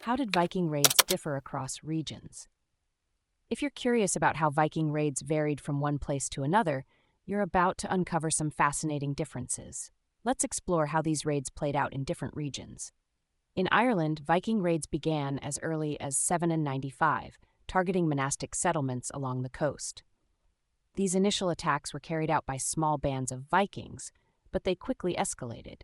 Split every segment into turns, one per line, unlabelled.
How did Viking raids differ across regions? If you're curious about how Viking raids varied from one place to another, you're about to uncover some fascinating differences. Let's explore how these raids played out in different regions. In Ireland, Viking raids began as early as 795, targeting monastic settlements along the coast. These initial attacks were carried out by small bands of Vikings, but they quickly escalated.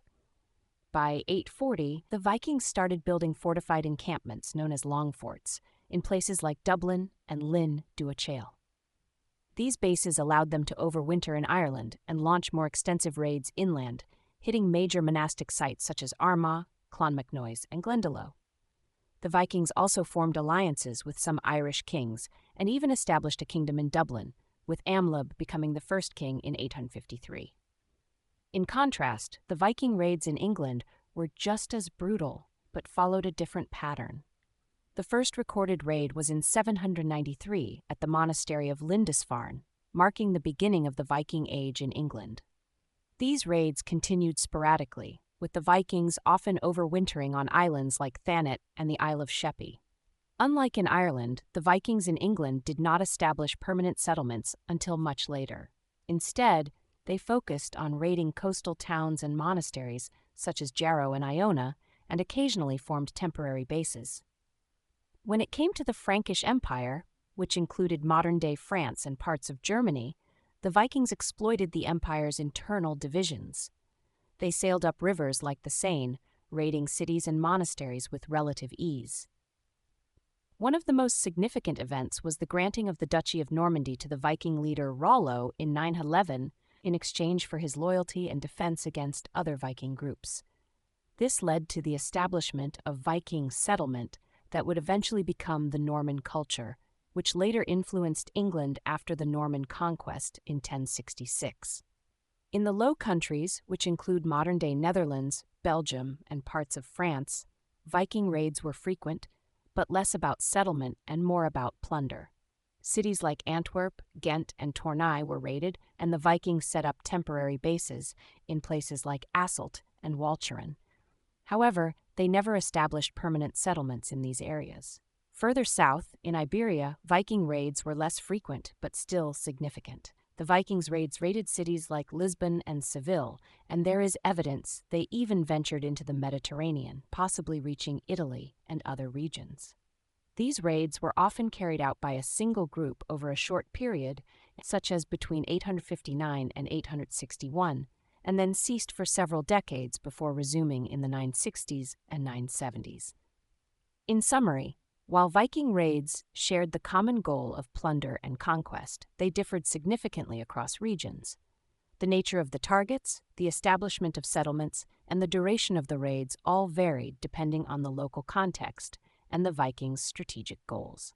By 840, the Vikings started building fortified encampments known as long forts in places like Dublin and Lynn Duachail. These bases allowed them to overwinter in Ireland and launch more extensive raids inland, hitting major monastic sites such as Armagh, Clonmacnoise, and Glendalough. The Vikings also formed alliances with some Irish kings and even established a kingdom in Dublin, with Amlwb becoming the first king in 853. In contrast, the Viking raids in England were just as brutal, but followed a different pattern. The first recorded raid was in 793 at the monastery of Lindisfarne, marking the beginning of the Viking Age in England. These raids continued sporadically, with the Vikings often overwintering on islands like Thanet and the Isle of Sheppey. Unlike in Ireland, the Vikings in England did not establish permanent settlements until much later. Instead, they focused on raiding coastal towns and monasteries such as Jarrow and Iona, and occasionally formed temporary bases. When it came to the Frankish Empire, which included modern-day France and parts of Germany, the Vikings exploited the empire's internal divisions. They sailed up rivers like the Seine, raiding cities and monasteries with relative ease. One of the most significant events was the granting of the Duchy of Normandy to the Viking leader Rollo in 911 in exchange for his loyalty and defense against other Viking groups. This led to the establishment of Viking settlement that would eventually become the Norman culture, which later influenced England after the Norman conquest in 1066. In the Low Countries, which include modern-day Netherlands, Belgium, and parts of France, Viking raids were frequent, but less about settlement and more about plunder. Cities like Antwerp, Ghent, and Tournai were raided, and the Vikings set up temporary bases in places like Asselt and Walcheren. However, they never established permanent settlements in these areas. Further south, in Iberia, Viking raids were less frequent but still significant. The Vikings raided cities like Lisbon and Seville, and there is evidence they even ventured into the Mediterranean, possibly reaching Italy and other regions. These raids were often carried out by a single group over a short period, such as between 859 and 861, and then ceased for several decades before resuming in the 960s and 970s. In summary, while Viking raids shared the common goal of plunder and conquest, they differed significantly across regions. The nature of the targets, the establishment of settlements, and the duration of the raids all varied depending on the local context and the Vikings' strategic goals.